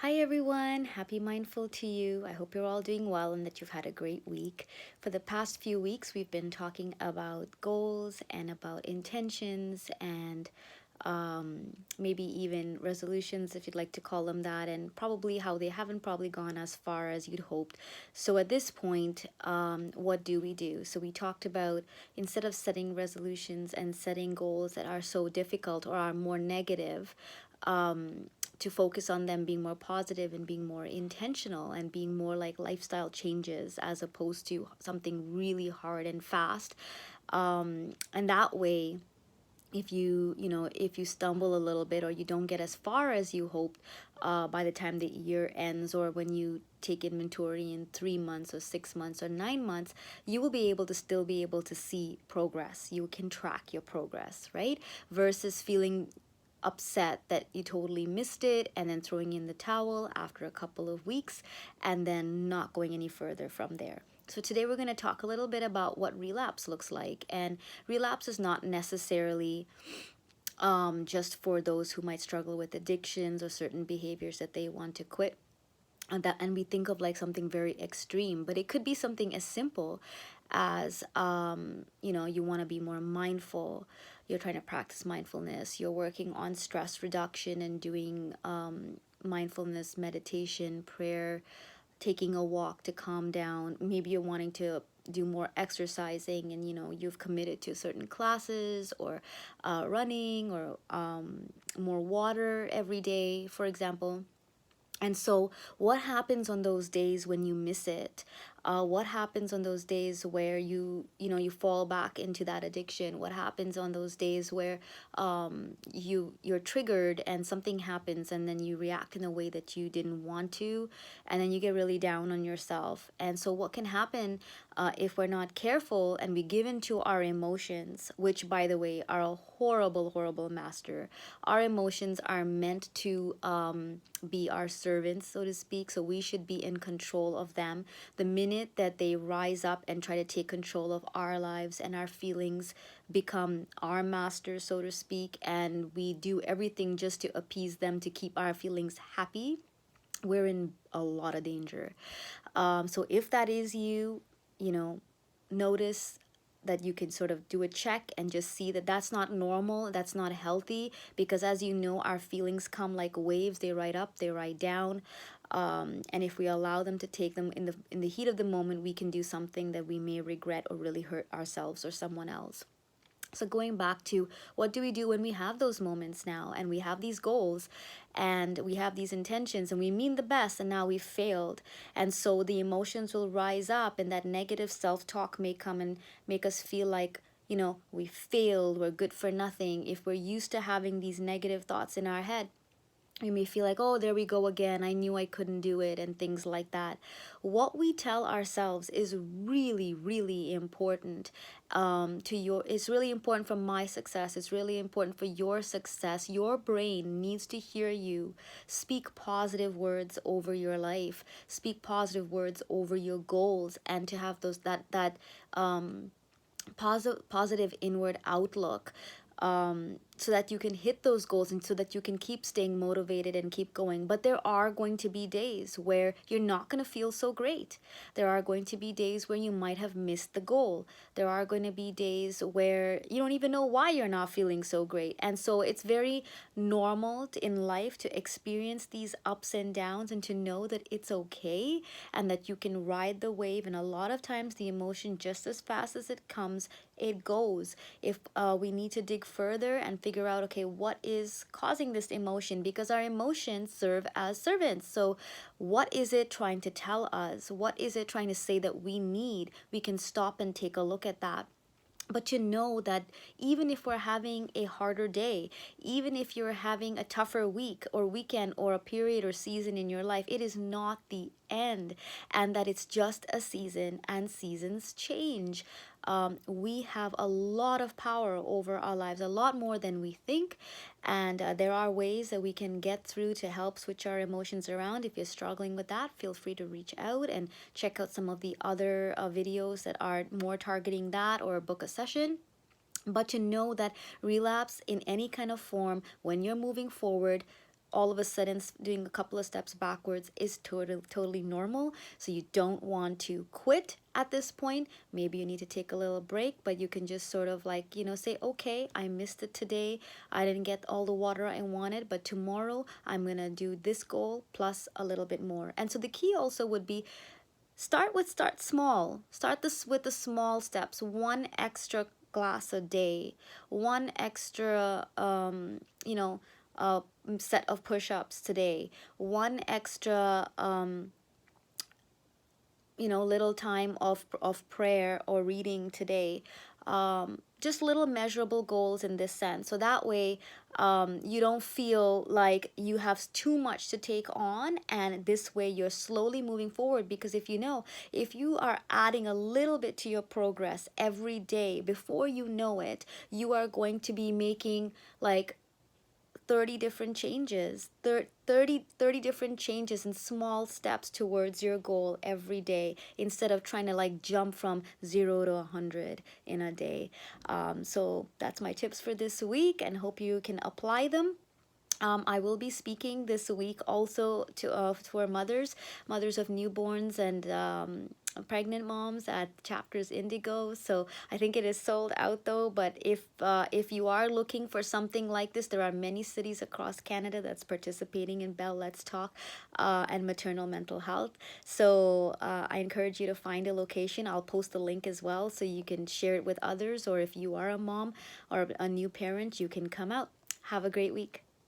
Hi everyone, happy mindful to you. I hope you're all doing well and that you've had a great week. For the past few weeks, we've been talking about goals and about intentions and maybe even resolutions, if you'd like to call them that, and probably how they haven't probably gone as far as you'd hoped. So at this point, what do we do? So we talked about instead of setting resolutions and setting goals that are so difficult or are more negative, to focus on them being more positive and being more intentional and being more like lifestyle changes as opposed to something really hard and fast. And that way, if you stumble a little bit or you don't get as far as you hoped, by the time the year ends or when you take inventory in 3 months or 6 months or 9 months, you will be able to still be able to see progress. You can track your progress, right? Versus feeling upset that you totally missed it and then throwing in the towel after a couple of weeks and then not going any further from there. So today we're going to talk a little bit about what relapse looks like. And relapse is not necessarily just for those who might struggle with addictions or certain behaviors that they want to quit. And we think of like something very extreme, but it could be something as simple as you want to be more mindful. You're trying to practice mindfulness. You're working on stress reduction and doing mindfulness meditation, prayer, taking a walk to calm down. Maybe you're wanting to do more exercising and you've committed to certain classes or running or more water every day, for example. And so, what happens on those days when you miss it? What happens on those days where you fall back into that addiction? What happens on those days where you're triggered and something happens and then you react in a way that you didn't want to, and then you get really down on yourself? And so, what can happen if we're not careful and we give in to our emotions, which, by the way, are a horrible, horrible master. Our emotions are meant to be our servants, so to speak. So we should be in control of them. The minute that they rise up and try to take control of our lives and our feelings become our masters, so to speak, and we do everything just to appease them to keep our feelings happy, we're in a lot of danger. So if that is you, notice that you can sort of do a check and just see that that's not normal, that's not healthy, because as you know, our feelings come like waves. They ride up, they ride down. And if we allow them to take them in the heat of the moment, we can do something that we may regret or really hurt ourselves or someone else. So going back to what do we do when we have those moments now and we have these goals and we have these intentions and we mean the best and now we've failed. And so the emotions will rise up and that negative self-talk may come and make us feel like, we failed, we're good for nothing. If we're used to having these negative thoughts in our head, you may feel like, oh, there we go again. I knew I couldn't do it, and things like that. What we tell ourselves is really, really important. It's really important for my success. It's really important for your success. Your brain needs to hear you speak positive words over your life, speak positive words over your goals, and to have those positive inward outlook, so that you can hit those goals and so that you can keep staying motivated and keep going. But there are going to be days where you're not going to feel so great. There are going to be days where you might have missed the goal. There are going to be days where you don't even know why you're not feeling so great. And so it's very normal in life to experience these ups and downs and to know that it's okay and that you can ride the wave. And a lot of times the emotion, just as fast as it comes, it goes. If we need to dig further and figure out, okay, what is causing this emotion, because our emotions serve as servants. So what is it trying to tell us? What is it trying to say that we need? We can stop and take a look at that. But to know that even if we're having a harder day, even if you're having a tougher week or weekend or a period or season in your life, it is not the end, and that it's just a season and seasons change. We have a lot of power over our lives, a lot more than we think. And there are ways that we can get through to help switch our emotions around. If you're struggling with that, feel free to reach out and check out some of the other videos that are more targeting that, or book a session. But to know that relapse in any kind of form, when you're moving forward, all of a sudden doing a couple of steps backwards is totally normal. So you don't want to quit at this point. Maybe you need to take a little break, but you can just sort of like, say, okay, I missed it today. I didn't get all the water I wanted, but tomorrow I'm going to do this goal plus a little bit more. And so the key also would be start small. Start this with the small steps. One extra glass a day, one extra set of push-ups today, one extra little time of prayer or reading today. Just little measurable goals in this sense. So that way, you don't feel like you have too much to take on, and this way you're slowly moving forward. Because if you are adding a little bit to your progress every day, before you know it, you are going to be making like 30 different changes, 30 different changes and small steps towards your goal every day, instead of trying to like jump from 0 to 100 in a day. So that's my tips for this week, and hope you can apply them. I will be speaking this week also to for mothers of newborns and pregnant moms at Chapters Indigo. So I think it is sold out though. But if you are looking for something like this, there are many cities across Canada that's participating in Bell Let's Talk and maternal mental health. So I encourage you to find a location. I'll post the link as well so you can share it with others. Or if you are a mom or a new parent, you can come out. Have a great week.